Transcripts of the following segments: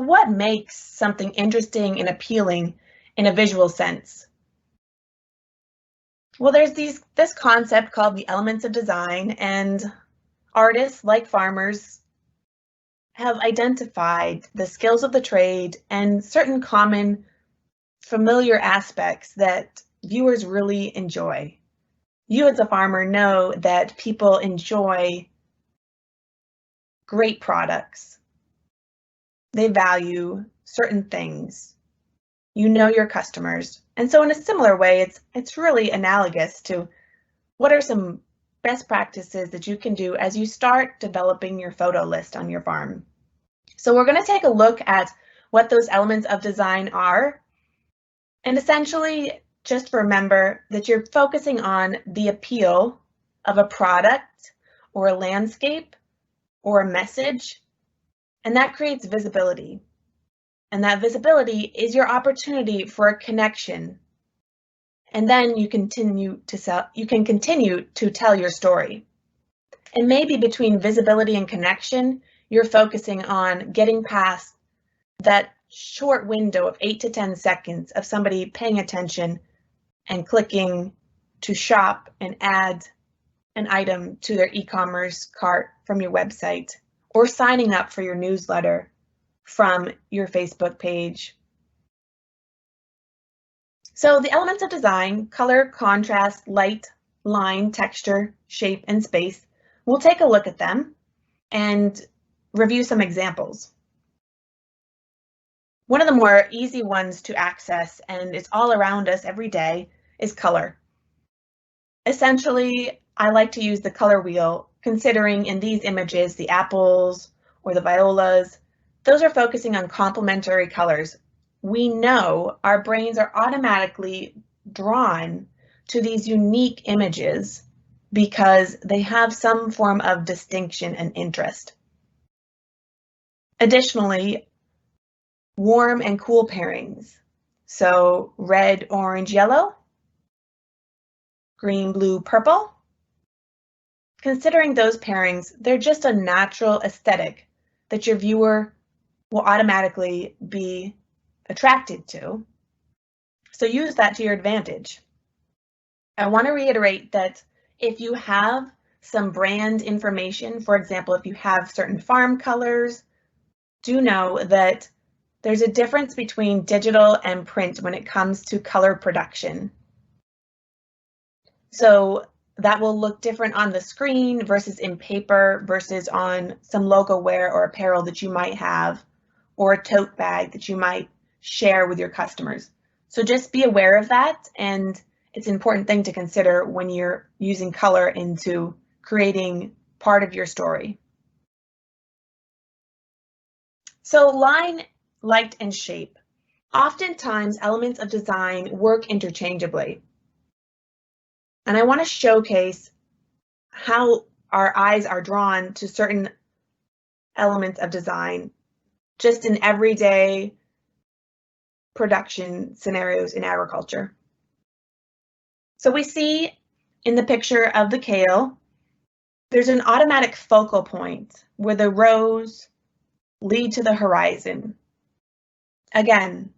what makes something interesting and appealing in a visual sense? Well, there's this concept called the elements of design, and artists, like farmers, have identified the skills of the trade and certain common familiar aspects that viewers really enjoy. You as a farmer know that people enjoy great products. They value certain things. You know your customers. And so in a similar way, it's really analogous to what are some best practices that you can do as you start developing your photo list on your farm. So we're going to take a look at what those elements of design are. And essentially, just remember that you're focusing on the appeal of a product or a landscape or a message, and that creates visibility. And that visibility is your opportunity for a connection. And then you can continue to tell your story. And maybe between visibility and connection, you're focusing on getting past that short window of 8 to 10 seconds of somebody paying attention and clicking to shop and add an item to their e-commerce cart from your website, or signing up for your newsletter from your Facebook page. So the elements of design: color, contrast, light, line, texture, shape, and space. We'll take a look at them and review some examples. One of the more easy ones to access, and it's all around us every day, is color. Essentially, I like to use the color wheel, considering in these images, the apples or the violas, those are focusing on complementary colors. We know our brains are automatically drawn to these unique images because they have some form of distinction and interest. Additionally, warm and cool pairings. So red, orange, yellow, green, blue, purple. Considering those pairings, they're just a natural aesthetic that your viewer will automatically be attracted to. So use that to your advantage. I want to reiterate that if you have some brand information, for example, if you have certain farm colors, do know that there's a difference between digital and print when it comes to color production. So that will look different on the screen versus in paper versus on some logo wear or apparel that you might have, or a tote bag that you might share with your customers. So just be aware of that, and it's an important thing to consider when you're using color into creating part of your story. So line, light, and shape. Oftentimes, elements of design work interchangeably. And I want to showcase how our eyes are drawn to certain elements of design just in everyday production scenarios in agriculture. So we see in the picture of the kale, there's an automatic focal point where the rows lead to the horizon. Again,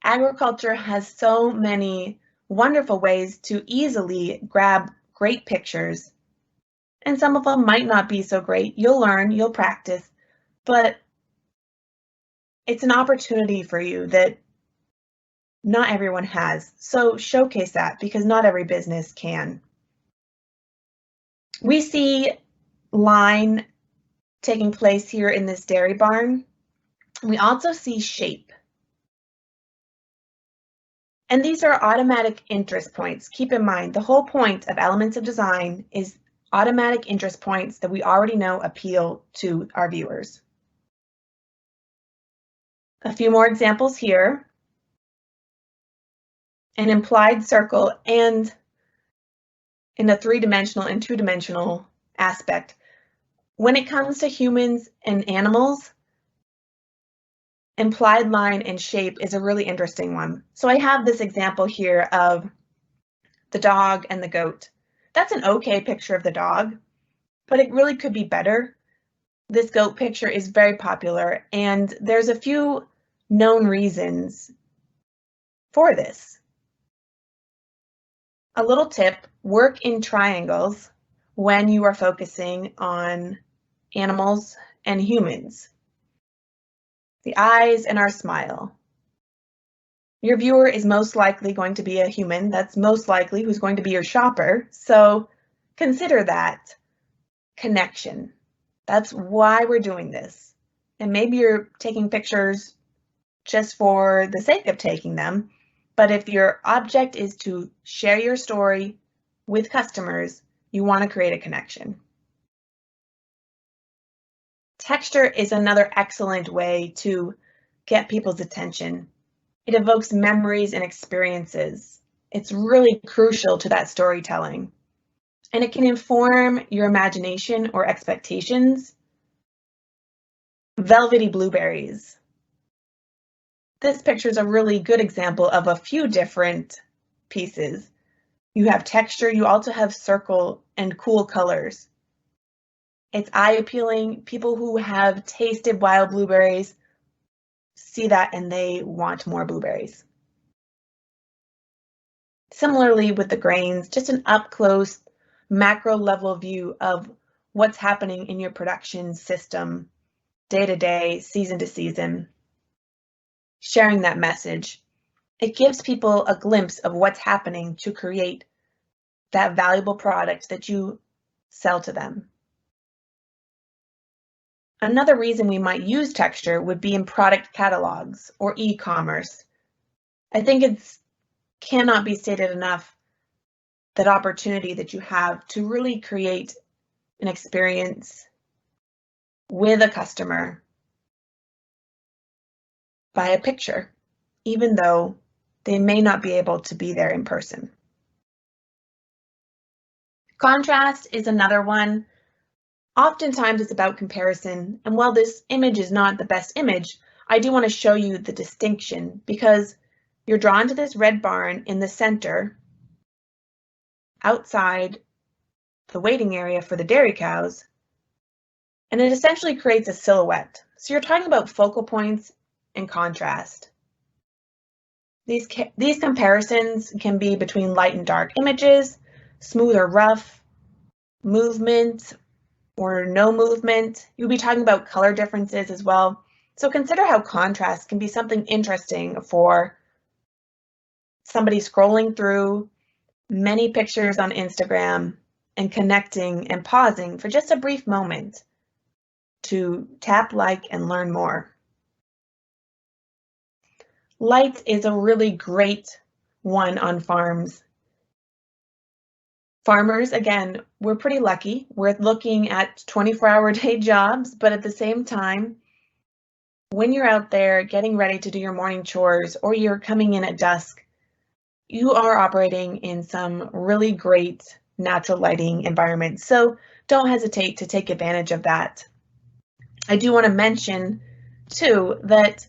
agriculture has so many wonderful ways to easily grab great pictures, and some of them might not be so great. You'll learn, you'll practice, but it's an opportunity for you that not everyone has. So showcase that, because not every business can. We see line taking place here in this dairy barn. We also see shape. And these are automatic interest points. Keep in mind, the whole point of elements of design is automatic interest points that we already know appeal to our viewers. A few more examples here. An implied circle, and in a three-dimensional and two-dimensional aspect. When it comes to humans and animals, implied line and shape is a really interesting one. So I have this example here of the dog and the goat. That's an okay picture of the dog, but it really could be better. This goat picture is very popular, and there's a few known reasons for this. A little tip, work in triangles when you are focusing on animals and humans. The eyes and our smile. Your viewer is most likely going to be a human. That's most likely who's going to be your shopper. So consider that connection. That's why we're doing this. And maybe you're taking pictures just for the sake of taking them. But if your object is to share your story with customers, you want to create a connection. Texture is another excellent way to get people's attention. It evokes memories and experiences. It's really crucial to that storytelling. And it can inform your imagination or expectations. Velvety blueberries. This picture is a really good example of a few different pieces. You have texture, you also have circle and cool colors. It's eye-appealing. People who have tasted wild blueberries see that and they want more blueberries. Similarly with the grains, just an up-close macro level view of what's happening in your production system day to day, season to season, sharing that message. It gives people a glimpse of what's happening to create that valuable product that you sell to them. Another reason we might use texture would be in product catalogs or e-commerce. I think it cannot be stated enough that opportunity that you have to really create an experience with a customer by a picture, even though they may not be able to be there in person. Contrast is another one. Oftentimes it's about comparison, and while this image is not the best image, I do want to show you the distinction because you're drawn to this red barn in the center outside the waiting area for the dairy cows, and it essentially creates a silhouette. So you're talking about focal points and contrast. These comparisons can be between light and dark images, smooth or rough, movement or no movement. You'll be talking about color differences as well. So consider how contrast can be something interesting for somebody scrolling through many pictures on Instagram and connecting and pausing for just a brief moment to tap like and learn more. Light is a really great one on farms. Farmers, again, we're pretty lucky. We're looking at 24-hour-day jobs, but at the same time, when you're out there getting ready to do your morning chores or you're coming in at dusk, you are operating in some really great natural lighting environments. So don't hesitate to take advantage of that. I do want to mention too that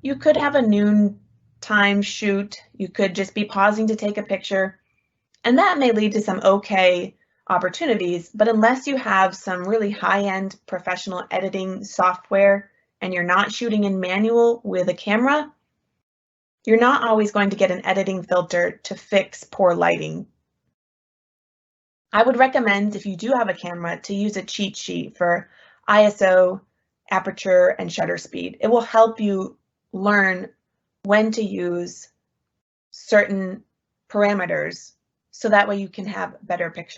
you could have a noontime shoot. You could just be pausing to take a picture. And that may lead to some okay opportunities, but unless you have some really high-end professional editing software and you're not shooting in manual with a camera, you're not always going to get an editing filter to fix poor lighting. I would recommend, if you do have a camera, to use a cheat sheet for ISO, aperture, and shutter speed. It will help you learn when to use certain parameters so that way you can have better pictures.